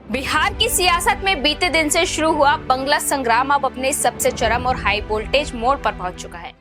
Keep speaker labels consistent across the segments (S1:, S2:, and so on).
S1: बिहार की सियासत में बीते दिन से शुरू हुआ बंगला संग्राम अब अपने सबसे चरम और हाई वोल्टेज मोड़ पर पहुंच चुका है।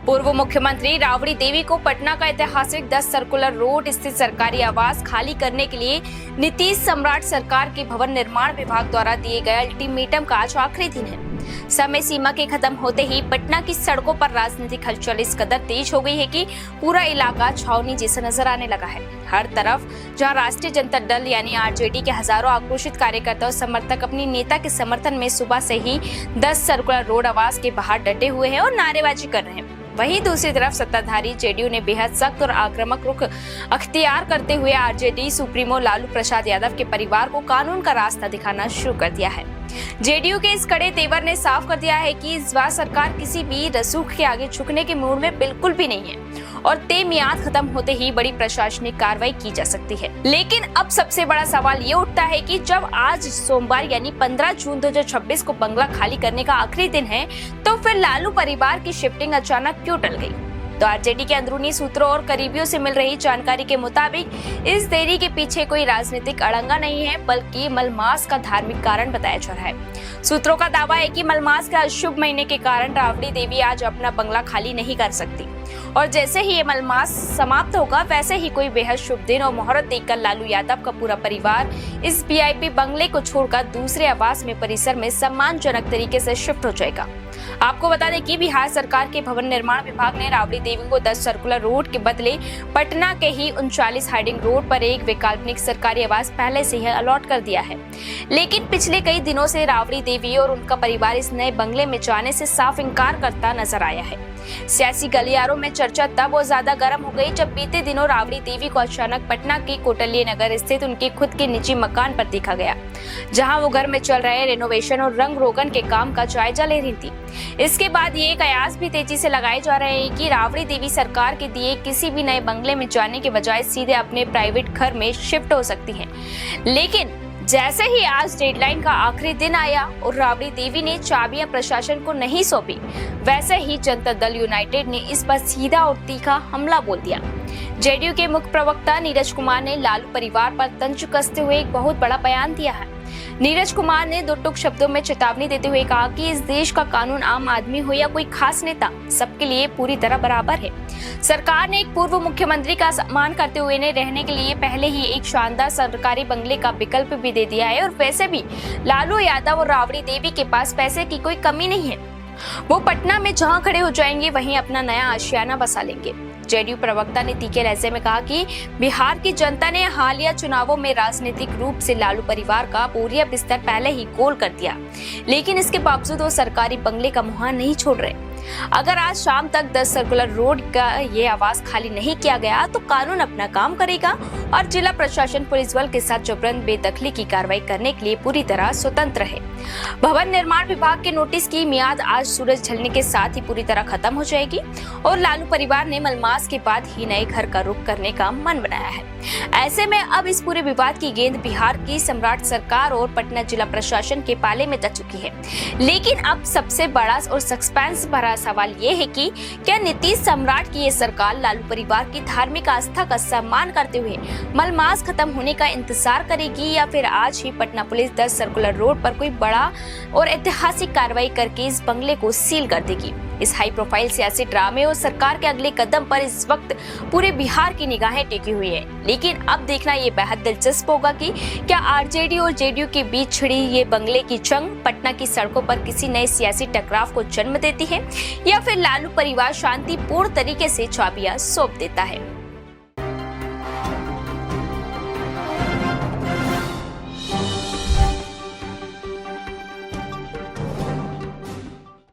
S1: पूर्व मुख्यमंत्री राबड़ी देवी को पटना का ऐतिहासिक 10 सर्कुलर रोड स्थित सरकारी आवास खाली करने के लिए नीतीश सम्राट सरकार के भवन निर्माण विभाग द्वारा दिए गए अल्टीमेटम का आज आखिरी दिन है। समय सीमा के खत्म होते ही पटना की सड़कों पर राजनीतिक हलचल इस कदर तेज हो गई है कि पूरा इलाका छावनी जैसा नजर आने लगा है। हर तरफ जहां राष्ट्रीय जनता दल यानी आरजेडी के हजारों आक्रोशित कार्यकर्ता और समर्थक अपनी नेता के समर्थन में सुबह से ही 10 सर्कुलर रोड आवास के बाहर डटे हुए हैं और नारेबाजी कर रहे हैं, वहीं दूसरी तरफ सत्ताधारी जेडीयू ने बेहद सख्त और आक्रामक रुख अख्तियार करते हुए आरजेडी सुप्रीमो लालू प्रसाद यादव के परिवार को कानून का रास्ता दिखाना शुरू कर दिया है। जेडीयू के इस कड़े तेवर ने साफ कर दिया है कि इस बार सरकार किसी भी रसूख के आगे झुकने के मूड में बिल्कुल भी नहीं है और तय मियाद खत्म होते ही बड़ी प्रशासनिक कार्रवाई की जा सकती है। लेकिन अब सबसे बड़ा सवाल ये उठता है कि जब आज सोमवार यानी 15 जून 2026 को बंगला खाली करने का आखिरी दिन है, तो फिर लालू परिवार की शिफ्टिंग अचानक क्यों टल गई? तो आरजेडी के अंदरूनी सूत्रों और करीबियों से मिल रही जानकारी के मुताबिक इस देरी के पीछे कोई राजनीतिक अड़ंगा नहीं है, बल्कि मलमास का धार्मिक कारण बताया जा रहा है। सूत्रों का दावा है कि मलमास के अशुभ महीने के कारण राबड़ी देवी आज अपना बंगला खाली नहीं कर सकती और जैसे ही ये मलमास समाप्त होगा वैसे ही कोई बेहद शुभ दिन और मुहूर्त देखकर लालू यादव का पूरा परिवार इस वीआईपी बंगले को छोड़कर दूसरे आवास में परिसर में सम्मानजनक तरीके से शिफ्ट हो जाएगा। आपको बता दें कि बिहार सरकार के भवन निर्माण विभाग ने राबड़ी देवी को 10 सर्कुलर रोड के बदले पटना के ही 39 हार्डिंग रोड पर एक वैकल्पिक सरकारी आवास पहले से ही अलॉट कर दिया है। लेकिन पिछले कई दिनों से राबड़ी देवी और उनका परिवार इस नए बंगले में जाने से साफ इंकार करता नजर आया है। सियासी गलियारों में चर्चा तब और ज्यादा गर्म हो गई जब बीते दिनों राबड़ी देवी को अचानक पटना के कोटलिया नगर स्थित उनके खुद के निजी मकान पर देखा गया, जहां वो घर में चल रहे रेनोवेशन और रंग रोगन के काम का जायजा ले रही थी। इसके बाद ये कयास भी तेजी से लगाए जा रहे हैं कि राबड़ी देवी सरकार के दिए किसी भी नए बंगले में जाने के बजाय सीधे अपने प्राइवेट घर में शिफ्ट हो सकती हैं। लेकिन जैसे ही आज डेडलाइन का आखिरी दिन आया और राबड़ी देवी ने चाबियां प्रशासन को नहीं सौंपी, वैसे ही जनता दल यूनाइटेड ने इस पर सीधा और तीखा हमला बोल दिया। जेडीयू के मुख्य प्रवक्ता नीरज कुमार ने लालू परिवार पर तंज कसते हुए एक बहुत बड़ा बयान दिया है। नीरज कुमार ने दो टूक शब्दों में चेतावनी देते हुए कहा कि इस देश का कानून आम आदमी हो या कोई खास नेता, सबके लिए पूरी तरह बराबर है। सरकार ने एक पूर्व मुख्यमंत्री का सम्मान करते हुए ने रहने के लिए पहले ही एक शानदार सरकारी बंगले का विकल्प भी दे दिया है और वैसे भी लालू यादव और राबड़ी देवी के पास पैसे की कोई कमी नहीं है। वो पटना में जहां खड़े हो जाएंगे वहीं अपना नया आशियाना बसा लेंगे। जेडीयू प्रवक्ता ने तीखे लहजे में कहा कि बिहार की जनता ने हालिया चुनावों में राजनीतिक रूप से लालू परिवार का बोरिया बिस्तर पहले ही गोल कर दिया, लेकिन इसके बावजूद वो सरकारी बंगले का मुंह नहीं छोड़ रहे। अगर आज शाम तक 10 सर्कुलर रोड का ये आवास खाली नहीं किया गया तो कानून अपना काम करेगा और जिला प्रशासन पुलिस बल के साथ जबरन बेदखली की कार्रवाई करने के लिए पूरी तरह स्वतंत्र है। भवन निर्माण विभाग के नोटिस की मियाद आज सूरज ढलने के साथ ही पूरी तरह खत्म हो जाएगी और लालू परिवार ने मलमास के बाद ही नए घर का रुख करने का मन बनाया है। ऐसे में अब इस पूरे विवाद की गेंद बिहार की सम्राट सरकार और पटना जिला प्रशासन के पाले में जा चुकी है। लेकिन अब सबसे बड़ा और सस्पेंस भरा सवाल ये है कि क्या नीतीश सम्राट की ये सरकार लालू परिवार की धार्मिक आस्था का सम्मान करते हुए मलमास खत्म होने का इंतजार करेगी या फिर आज ही पटना पुलिस 10 सर्कुलर रोड पर कोई बड़ा और ऐतिहासिक कार्रवाई करके इस बंगले को सील कर देगी। इस हाई प्रोफाइल सियासी ड्रामे और सरकार के अगले कदम पर इस वक्त पूरे बिहार की निगाहें टेकी हुई है। लेकिन अब देखना ये बेहद दिलचस्प होगा कि क्या आरजेडी और जेडीयू के बीच छिड़ी ये बंगले की जंग पटना की सड़कों पर किसी नए सियासी टकराव को जन्म देती है या फिर लालू परिवार शांतिपूर्ण तरीके से चाबियां सौंप देता है।